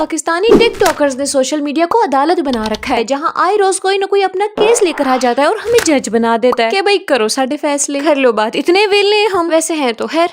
Pakistani TikTokers ने social media को अदालत बना रखा है, जहां आए रोज कोई न कोई अपना केस लेकर आ जाता है और हमें जज बना देता है कि भाई करो साढ़े फैसले, कर लो बात। इतने वेले हम वैसे हैं तो खैर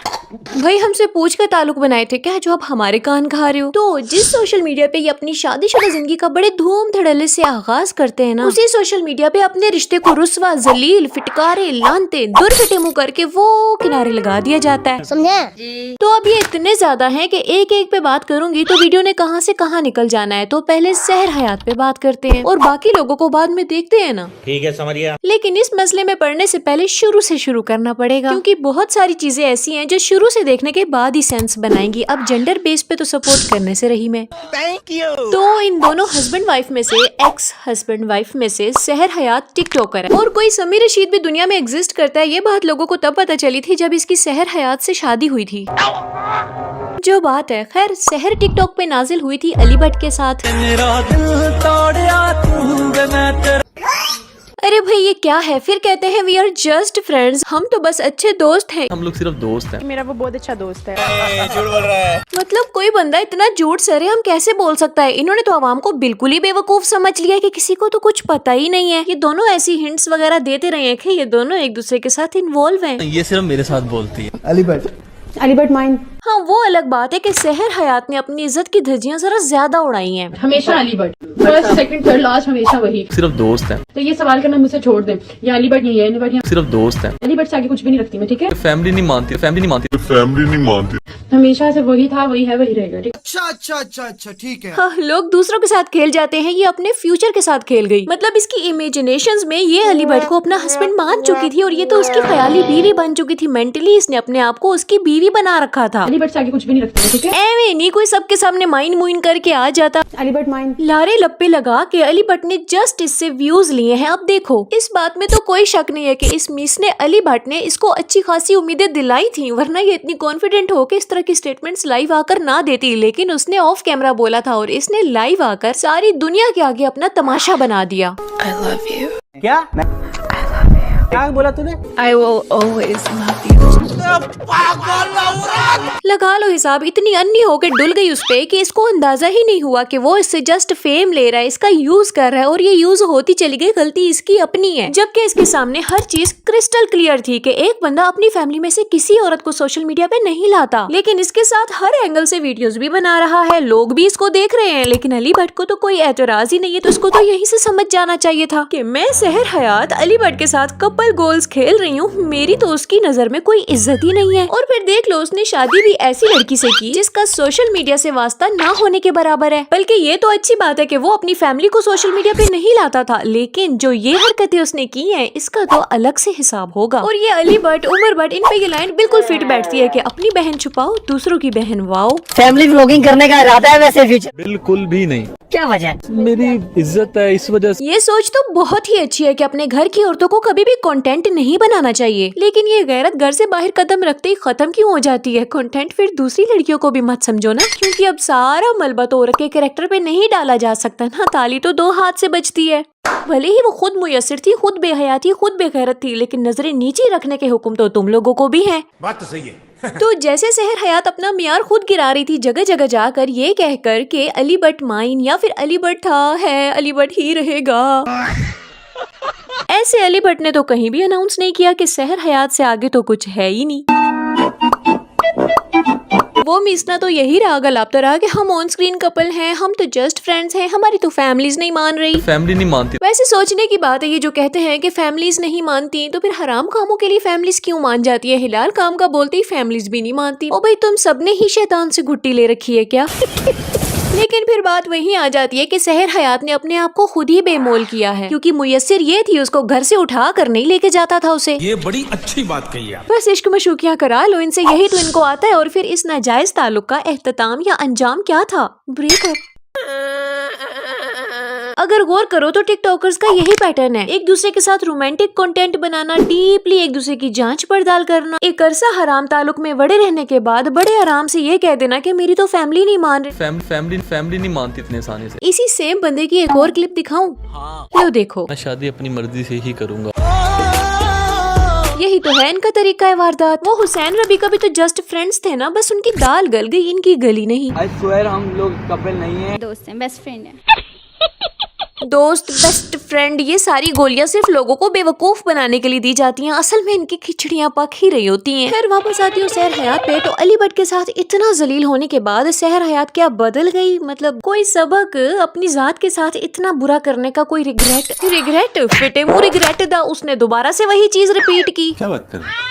भाई हमसे पूछ कर ताल्लुक बनाए थे क्या जो अब हमारे कान खा रहे हो। तो जिस सोशल मीडिया पे ये अपनी शादीशुदा जिंदगी का बड़े धूम धड़ल्ले से आगाज करते हैं ना, उसी सोशल मीडिया पे अपने रिश्ते को रुस्वा, जलील, फिटकारे, लानते, दुरफिटे मुंह करके वो किनारे लगा दिया जाता है। समझे? तो अब ये इतने ज्यादा हैं कि एक एक पे बात करूंगी तो वीडियो ने कहां से कहां निकल जाना है। तो पहले सहर हयात पे बात करते हैं और बाकी लोगों को बाद में देखते हैं ना। ठीक है, समझिए। लेकिन इस मसले में पढ़ने से पहले शुरू से शुरू करना पड़ेगा, क्योंकि बहुत सारी चीजें ऐसी हैं जो शुरू से देखने के बाद ही सेंस बनाएंगी। अब जेंडर बेस पे तो सपोर्ट करने से रही मैं। Thank you. तो इन दोनों हस्बैंड वाइफ में से, एक्स हस्बैंड वाइफ में से सहर हयात टिकटॉकर है और कोई समीर रशीद भी दुनिया में एग्जिस्ट करता है। ये बात लोगों को तब पता चली थी जब इसकी सहर हयात से शादी हुई थी। जो बात है खैर, सहर टिकटॉक पे नाजिल हुई थी अली भट्ट के साथ। अरे भाई ये क्या है, फिर कहते हैं वी आर जस्ट फ्रेंड्स, हम तो बस अच्छे दोस्त हैं। हम लोग सिर्फ दोस्त हैं। मेरा वो बहुत अच्छा दोस्त है। झूठ बोल रहा है। मतलब कोई बंदा इतना झूठ सरे हम कैसे बोल सकता है। इन्होंने तो आवाम को बिल्कुल ही बेवकूफ समझ लिया है कि किसी को तो कुछ पता ही नहीं है। ये दोनों ऐसी हिंट्स वगैरह देते रहे हैं कि ये दोनों एक दूसरे के साथ इन्वॉल्व हैं। ये सिर्फ मेरे साथ बोलती है। अली भट्ट माइन हाँ वो अलग बात है कि सहर हयात ने अपनी इज्जत की धज्जियां जरा ज्यादा उड़ाई हैं। हमेशा Ali Bhatt, first second third last हमेशा वही। सिर्फ दोस्त हैं। तो ये सवाल करना मुझसे छोड़ दे, या अली भट्ट ये अली भट्ट सिर्फ दोस्त हैं। अली भट्ट से आगे कुछ भी नहीं रखती मैं, ठीक है। फैमिली नहीं मानती, फैमिली नहीं मानती। हमेशा से वही था, वही है, वही रहेगा, ठीक। अच्छा ठीक है। हाँ, लोग दूसरों के साथ खेल जाते हैं, ये अपने फ्यूचर के साथ खेल गई। मतलब इसकी इमेजिनेशंस में ये अली भट्ट को अपना हस्बैंड मान चुकी थी और ये तो उसकी ख्याली बीवी बन चुकी थी। मेंटली इसने अपने आप को उसकी बीवी बना रखा था। अली भट्ट से आगे कुछ भी नहीं रखती मैं, ठीक है। एवे नहीं कोई सबके सामने माइन मुइन करके आ जाता। अली भट्ट माइन लारे लप्पे लगा के अली भट्ट ने जस्ट इससे व्यूज लिए हैं। अब देखो इस बात में तो कोई शक नहीं है कि इस मिस ने, अली भट्ट ने इसको अच्छी खासी उम्मीदें दिलाई थी, वरना ये इतनी कॉन्फिडेंट हो के इस तरह की स्टेटमेंट्स लाइव आकर ना देती। लेकिन उसने ऑफ कैमरा बोला था और इसने लाइव आकर सारी दुनिया के आगे अपना तमाशा बना दिया। I love you. क्या बोला तूने? I will always love you. लगा लो हिसाब, इतनी अन्नी होकर डुल गई उस पे कि इसको अंदाजा ही नहीं हुआ कि वो इससे जस्ट फेम ले रहा है, इसका यूज कर रहा है और ये यूज होती चली गई। गलती इसकी अपनी है, जबकि इसके सामने हर चीज क्रिस्टल क्लियर थी कि एक बंदा अपनी फैमिली में से किसी औरत को सोशल मीडिया पे नहीं लाता, लेकिन इसके साथ हर एंगल से वीडियोस भी बना रहा है, लोग भी इसको देख रहे हैं। लेकिन अली भट्ट को तो कोई एतराज ही नहीं है, तो इसको तो यहीं से समझ जाना चाहिए था कि मैं सहर हयात अली भट्ट के साथ कपल गोल्स खेल रही हूँ, मेरी तो उसकी नजर में कोई इज्जत ही नहीं है। और फिर देख लो उसने शादी भी ऐसी लड़की से की जिसका सोशल मीडिया से वास्ता ना होने के बराबर है। बल्कि ये तो अच्छी बात है कि वो अपनी फैमिली को सोशल मीडिया पे नहीं लाता था, लेकिन जो ये हरकतें उसने की हैं इसका तो अलग से हिसाब होगा। और ये अली भट्ट, उमर भट्ट, इन पे ये लाइन बिल्कुल फिट बैठती है कि अपनी बहन छुपाओ, दूसरों की बहन वाओ। फैमिली व्लॉगिंग करने का इरादा है वैसे फ्यूचर? बिल्कुल भी नहीं। क्या वजह? मेरी इज्जत है इस वजह से। ये सोच तो बहुत ही अच्छी है कि अपने घर की औरतों को कभी भी कंटेंट नहीं बनाना चाहिए, लेकिन ये गैरत घर से बाहर कदम रखते ही खत्म क्यों हो जाती है। कंटेंट फिर दूसरी लड़कियों को भी मत समझो ना, क्योंकि अब सारा मलबा तो औरत के कैरेक्टर पे नहीं डाला जा सकता ना। ताली तो दो हाथ से बजती है। भले ही वो खुद मुयस्सर थी, खुद बेहया थी, खुद बेगैरत थी, लेकिन नजरें नीचे रखने के हुक्म तो तुम लोगों को भी हैं। बात तो सही है। तो जैसे सहर हयात अपना मियार खुद गिरा रही थी जगह जगह जाकर ये कहकर के अली भट्ट माइन या फिर अली भट्ट था, है, अली भट्ट ही रहेगा, ऐसे अली भट्ट ने तो कहीं भी अनाउंस नहीं किया कि सहर हयात से आगे तो कुछ है ही नहीं। वो मिसना तो यही रहा, गलाबता रहा कि हम ऑन स्क्रीन कपल हैं, हम तो जस्ट फ्रेंड्स हैं, हमारी तो फैमिलीज नहीं मान रही। फैमिली नहीं मानती। वैसे सोचने की बात है ये जो कहते हैं कि फैमिलीज नहीं मानती, तो फिर हराम कामों के लिए फैमिलीज क्यों मान जाती है? हिलाल काम का बोलते ही फैमिलीज भी नहीं मानती। ओ भाई तुम सबने ही शैतान से घुट्टी ले रखी है क्या? लेकिन फिर बात वहीं आ जाती है कि सहर हयात ने अपने आप को खुद ही बेमोल किया है, क्योंकि मुयस्सर ये थी उसको घर से उठा कर नहीं लेके जाता था उसे। ये बड़ी अच्छी बात कही आप। बस इश्क मशूकियां करा लो इनसे, यही तो इनको आता है। और फिर इस नाजायज ताल्लुक का एहतताम या अंजाम क्या था? ब्रेकअप। अगर गौर करो तो टिकटॉकर्स का यही पैटर्न है, एक दूसरे के साथ रोमांटिक कंटेंट बनाना, डीपली एक दूसरे की जांच पड़ताल करना, एक अरसा हराम ताल्लुक में बड़े रहने के बाद बड़े आराम से ये कह देना कि मेरी तो फैमिली नहीं मान रही। फैमिली नहीं मानती इतने आसानी से। इसी सेम बंदे की एक और क्लिप दिखाऊं? लो देखो। मैं शादी अपनी मर्जी से ही करूंगा। यही तो है इनका तरीका है वारदात। वो हुसैन रबी का भी तो जस्ट फ्रेंड्स थे ना, बस उनकी दाल गल गई, इनकी गली नहीं। आई स्वेयर हम लोग कपल नहीं है, दोस्त हैं, बेस्ट फ्रेंड है। दोस्त, बेस्ट फ्रेंड, ये सारी गोलियां सिर्फ लोगों को बेवकूफ बनाने के लिए दी जाती हैं, असल में इनकी खिचड़ियां पक ही रही होती हैं। फिर वापस आती हूँ सहर हयात पे, तो अली भट्ट के साथ इतना जलील होने के बाद सहर हयात क्या बदल गई? मतलब कोई सबक, अपनी जात के साथ इतना बुरा करने का कोई रिग्रेट फिटे मुंह रिग्रेट दा, उसने दोबारा से वही चीज रिपीट की। क्या बात कर रहे हैं?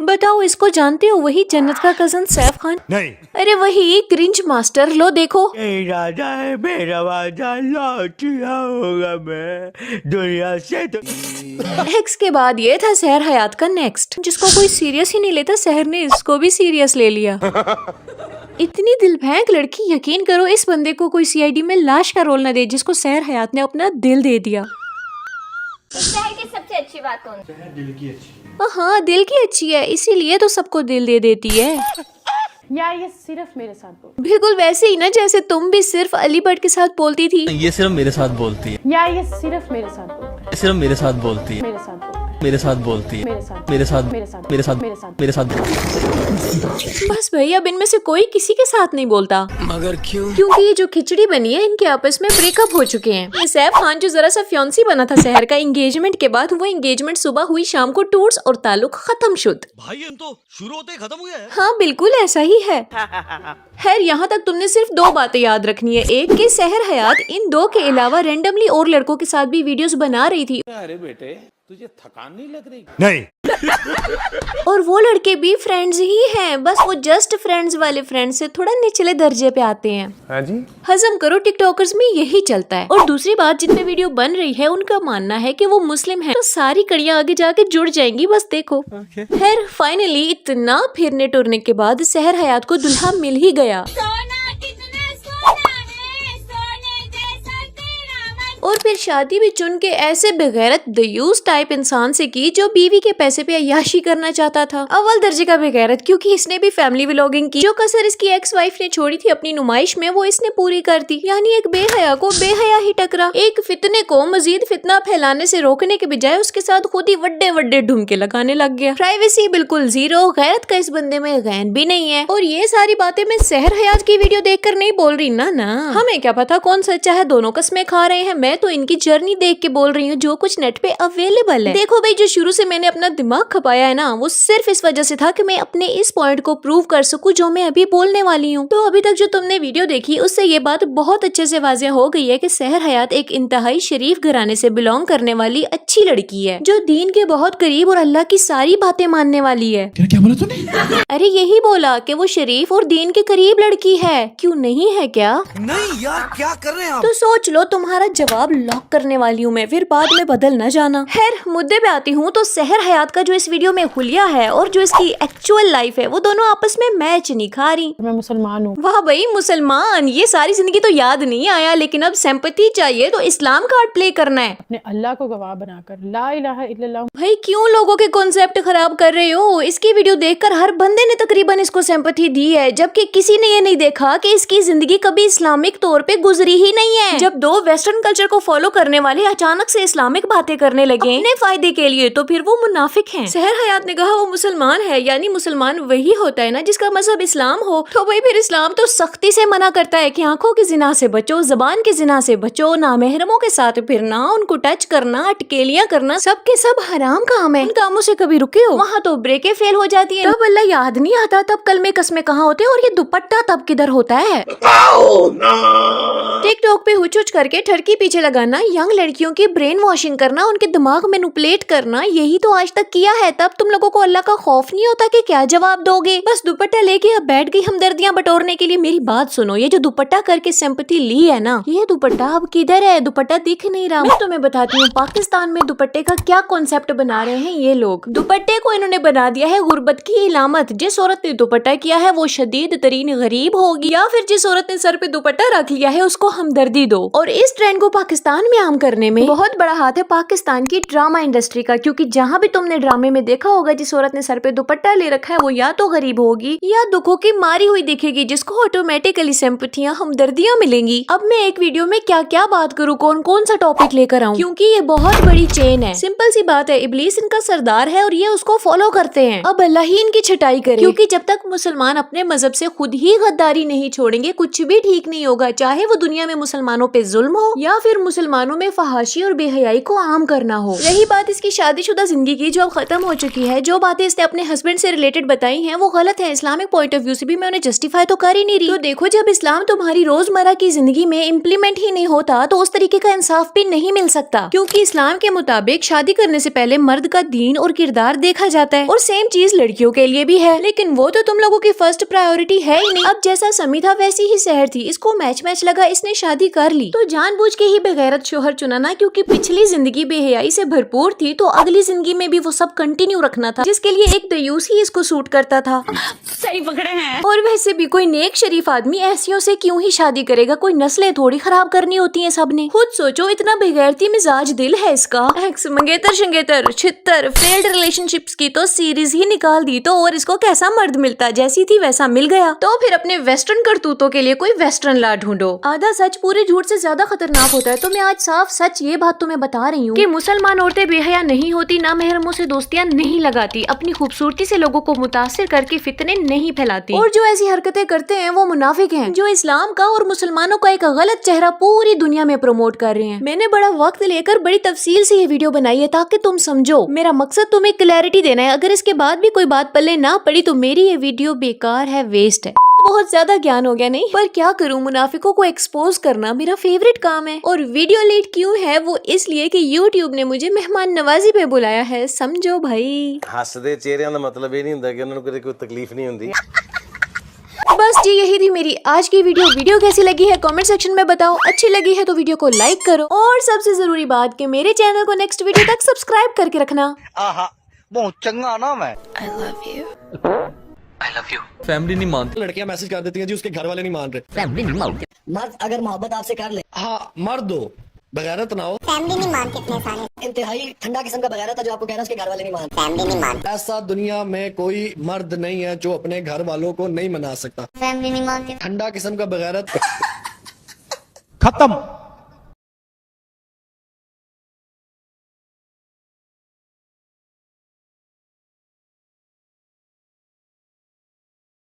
बताओ, इसको जानते हो? वही जन्नत का कजन सैफ खान। नहीं। अरे वही क्रिंज मास्टर, लो देखो। इरादा है मेरा वादा, लौट आऊंगा मैं दुनिया से तो। एक्स के बाद ये था सहर हयात का नेक्स्ट, जिसको कोई सीरियस ही नहीं लेता, सहर ने इसको भी सीरियस ले लिया। इतनी दिल फेंक लड़की, यकीन करो इस बंदे को कोई सीआईडी में लाश का रोल न दे, जिसको सहर हयात ने अपना दिल दे दिया। शहर की सबसे अच्छी बात कौन सी है? दिल की अच्छी। हाँ, दिल की अच्छी है, इसीलिए तो सबको दिल दे देती है। यार ये सिर्फ मेरे साथ बोल। बिल्कुल वैसे ही ना जैसे तुम भी सिर्फ अली भट्ट के साथ बोलती थी। ये सिर्फ मेरे साथ बोलती है, यार ये सिर्फ मेरे साथ बोल रहा है। सिर्फ मेरे साथ बोलती है, मेरे साथ बोल रहा है। मेरे साथ बोलती है, मेरे साथ मेरे साथ मेरे साथ मेरे साथ मेरे साथ मेरे साथ। बस भाई, अब इनमें से कोई किसी के साथ नहीं बोलता। मगर क्यों? क्योंकि ये जो खिचड़ी बनी है, इनके आपस में ब्रेकअप हो चुके हैं। ये सैफ खान जो जरा सा फ्योंसी बना था सहर का एंगेजमेंट के बाद, वो एंगेजमेंट सुबह हुई, शाम को टूर्स और ताल्लुक खत्म शुद्ध। भाई हम तो शुरू होते ही खत्म हो गया है। हाँ बिल्कुल ऐसा ही है। खैर यहाँ तक तुमने सिर्फ दो बातें याद रखनी है। एक कि सहर हयात इन दो के अलावा रैंडमली और लड़कों के साथ भी वीडियोस बना रही थी, अरे बेटे तुझे थकान नहीं लग रही? नहीं। और वो लड़के भी फ्रेंड्स ही हैं, बस वो जस्ट फ्रेंड्स वाले फ्रेंड्स से थोड़ा निचले दर्जे पे आते हैं। हाँ जी। हजम करो, टिकटॉकर्स में यही चलता है। और दूसरी बात, जिनपे वीडियो बन रही है उनका मानना है कि वो मुस्लिम हैं, तो सारी कड़ियां आगे जाके जुड़ जाएंगी, बस देखो। खैर फाइनली इतना फिरने टुरने के बाद सहर हयात को दुल्हा मिल ही गया। और फिर शादी भी चुन के ऐसे बेगैरत दयूस टाइप इंसान से की, जो बीवी के पैसे पे अय्याशी करना चाहता था। अव्वल दर्जे का बेगैरत, क्योंकि इसने भी फैमिली व्लॉगिंग की। जो कसर इसकी एक्स वाइफ ने छोड़ी थी अपनी नुमाइश में, वो इसने पूरी कर दी। यानी एक बेहया को बेहया ही टकरा। एक फितने को मजीद फितना फैलाने से रोकने के बजाय उसके साथ खुद ही वड्डे वड्डे ढुमके लगाने लग गया। प्राइवेसी बिल्कुल जीरो, गैरत का इस बंदे में गैन भी नहीं है। और ये सारी बातें मैं सहर हयात की वीडियो देखकर नहीं बोल रही ना, हमें क्या पता कौन सच्चा है, दोनों कस्में खा रहे हैं। मैं तो इनकी जर्नी देख के बोल रही हूँ, जो कुछ नेट पे अवेलेबल है। देखो भाई, जो शुरू से मैंने अपना दिमाग खपाया है ना, वो सिर्फ इस वजह से था कि मैं अपने इस पॉइंट को प्रूव कर सकूं जो मैं अभी बोलने वाली हूँ। तो अभी तक जो तुमने वीडियो देखी, उससे ये बात बहुत अच्छे से वाज़ेह हो गई है कि सहर हयात एक इंतहाई शरीफ घराने से बिलोंग करने वाली अच्छी लड़की है, जो दीन के बहुत करीब और अल्लाह की सारी बातें मानने वाली है। क्या बोला तूने? अरे यही बोला कि वो शरीफ और दीन के करीब लड़की है, क्यों नहीं है क्या? नहीं यार, क्या कर रहे हैं आप? तो सोच लो, तुम्हारा जवाब लॉक करने वाली हूँ मैं, फिर बाद में बदल न जाना। खैर मुद्दे पे आती हूँ, तो सहर हयात का जो इस वीडियो में हुलिया है और जो इसकी एक्चुअल लाइफ है, वो दोनों आपस में मैच नहीं खा रही। मैं मुसलमान हूँ। वाह भाई मुसलमान, ये सारी जिंदगी तो याद नहीं आया, लेकिन अब सिंपैथी चाहिए तो इस्लाम कार्ड प्ले करना है। अपने अल्लाह को गवाह बनाकर ला इलाहा इल्लल्लाह। भाई क्यों लोगों के कॉन्सेप्ट खराब कर रहे हो? इसकी वीडियो देखकर हर बंदे ने तकरीबन इसको सिंपैथी दी है, जबकि किसी ने ये नहीं देखा कि इसकी जिंदगी कभी इस्लामिक तौर पे गुजरी ही नहीं है। जब दो वेस्टर्न कल्चर को फॉलो करने वाले अचानक से इस्लामिक बातें करने लगे अपने फायदे के लिए, तो फिर वो मुनाफिक हैं। सहर हयात ने कहा वो मुसलमान है, यानी मुसलमान वही होता है ना जिसका मजहब इस्लाम हो। तो भाई फिर इस्लाम तो सख्ती से मना करता है कि आंखों की जिना से बचो, जबान की जिना से बचो, नामहरमों के साथ फिरना, उनको टच करना, अटकेलियां करना, सब के सब हराम काम है। उन कामों से कभी रुके हो? वहाँ तो ब्रेकें फेल हो जाती है, तब अल्लाह याद नहीं आता, तब कलमे कसमे कहाँ होते हैं, और ये दुपट्टा तब किधर होता है? टिकटॉक पे हुच करके ठरकी पीछे लगाना, यंग लड़कियों की ब्रेन वॉशिंग करना, उनके दिमाग मैनिपुलेट करना, यही तो आज तक किया है। तब तुम लोगों को अल्लाह का खौफ नहीं होता कि क्या जवाब दोगे? बस दुपट्टा लेके अब बैठ गई हमदर्दियां बटोरने के लिए। मेरी बात सुनो, ये जो दुपट्टा करके सिंपैथी ली है ना, ये दुपट्टा अब किधर है? दुपट्टा दिख नहीं रहा। मैं तुम्हें बताती हूँ पाकिस्तान में दुपट्टे का क्या कॉन्सेप्ट बना रहे हैं ये लोग। दुपट्टे को इन्होंने बना दिया है गुर्बत की इलामत। जिस औरत ने दुपट्टा किया है वो शदीद तरीन गरीब होगी, या फिर जिस औरत ने सर पे दुपट्टा रख लिया है उसको हमदर्दी दो। और इस ट्रेंड को पाकिस्तान में आम करने में बहुत बड़ा हाथ है पाकिस्तान की ड्रामा इंडस्ट्री का, क्योंकि जहाँ भी तुमने ड्रामे में देखा होगा जिस औरत ने सर पे दुपट्टा ले रखा है वो या तो गरीब होगी या दुखों की मारी हुई दिखेगी, जिसको ऑटोमेटिकली सिंपथियां हमदर्दियां मिलेंगी। अब मैं एक वीडियो में क्या क्या बात करूँ, कौन कौन सा टॉपिक लेकर आऊँ, क्योंकि ये बहुत बड़ी चेन है। सिंपल सी बात है, इब्लीस इनका सरदार है और ये उसको फॉलो करते हैं। अब अल्लाह ही इनकी छटाई करे, क्योंकि जब तक मुसलमान अपने मजहब से खुद ही गद्दारी नहीं छोड़ेंगे कुछ भी ठीक नहीं होगा, चाहे वो दुनिया में मुसलमानों पे जुल्म हो या फिर मुसलमानों में फहाशी और बेहयाई को आम करना हो। रही बात इसकी शादीशुदा जिंदगी की जो अब खत्म हो चुकी है, जो बातें इसने अपने हस्बैंड से रिलेटेड बताई हैं वो गलत है। इस्लामिक पॉइंट ऑफ व्यू से भी मैं उन्हें जस्टिफाई तो कर ही नहीं रही। तो देखो, जब इस्लाम तुम्हारी रोजमर्रा की जिंदगी में इम्प्लीमेंट ही नहीं होता तो उस तरीके का इंसाफ भी नहीं मिल सकता, क्योंकि इस्लाम के मुताबिक शादी करने से पहले मर्द का दीन और किरदार देखा जाता है, और सेम चीज लड़कियों के लिए भी है। लेकिन वो तो तुम लोगों की फर्स्ट प्रायोरिटी है ही नहीं। अब जैसा समी था वैसी ही सहर थी, इसको मैच लगा, इसने शादी कर ली तो जानबूझ के ही बेगैरत शोहर चुना ना, क्योंकि पिछली जिंदगी बेहयाई से भरपूर थी तो अगली जिंदगी में भी वो सब कंटिन्यू रखना था, जिसके लिए एक दयूस ही इसको सूट करता था। सही पकड़े हैं। और वैसे भी कोई नेक शरीफ आदमी ऐसियों से क्यों ही शादी करेगा, कोई नस्लें थोड़ी खराब करनी होती हैं सबने। खुद सोचो, इतना बेगैरती मिजाज दिल है इसका। एक्स, मंगेतर शंगेतर छितर फेल्ड रिलेशनशिप्स की तो सीरीज ही निकाल दी, तो और इसको कैसा मर्द मिलता, जैसी थी वैसा मिल गया। तो फिर अपने वेस्टर्न करतूतों के लिए कोई वेस्टर्न ला ढूंढो। आधा सच पूरे झूठ से ज्यादा खतरनाक होता है। तो मैं आज साफ सच ये बात तुम्हें बता रही हूँ कि मुसलमान औरतें बेहया नहीं होती, ना महरमों से दोस्तियां नहीं लगाती, अपनी खूबसूरती से लोगों को मुतासिर करके फितने नहीं फैलाती, और जो ऐसी हरकतें करते हैं वो मुनाफिक हैं, जो इस्लाम का और मुसलमानों का एक गलत चेहरा पूरी दुनिया में प्रमोट कर रहे हैं। मैंने बड़ा वक्त लेकर बड़ी तफसील से ये वीडियो बनाई है ताकि तुम समझो। मेरा मकसद तुम्हें क्लैरिटी देना है। अगर इसके बाद भी कोई बात पल्ले ना पड़ी तो मेरी ये वीडियो बेकार है, वेस्ट है। बहुत ज्यादा ज्ञान हो गया नहीं, पर क्या करूं, मुनाफिकों को एक्सपोज करना मेरा फेवरेट काम है। और वीडियो लेट क्यों है, वो इसलिए कि YouTube ने मुझे मेहमान नवाजी पे बुलाया है, समझो भाई। हसदे चेहरिਆਂ ਦਾ मतलब ये नहीं ਹੁੰਦਾ कि उन्होंने कोई तकलीफ नहीं होती। बस जी, यही थी मेरी आज की वीडियो कैसी लगी है कमेंट सेक्शन में बताओ। अच्छी लगी है तो वीडियो को लाइक करो, और सबसे जरूरी बात कि मेरे चैनल को नेक्स्ट वीडियो तक सब्सक्राइब करके रखना। आहा बहुत चंगा ना मैं। फैमिली नहीं मानती। लड़कियां मैसेज कर देती हैं जी उसके घर वाले नहीं मान रहे। मर्द अगर मोहब्बत आपसे कर ले, हाँ मर्द हो बगैरत ना हो। फैमिली नहीं मानती इतने सारे। इंतहाई ठंडा किस्म का बगैरत था जो आपको कह रहा है उसके घर वाले नहीं मानते। फैमिली नहीं मानती। ऐसा दुनिया में कोई मर्द नहीं है जो अपने घर वालों को नहीं मना सकता। फैमिली नहीं मानती। ठंडा किस्म का बगैरत खत्म।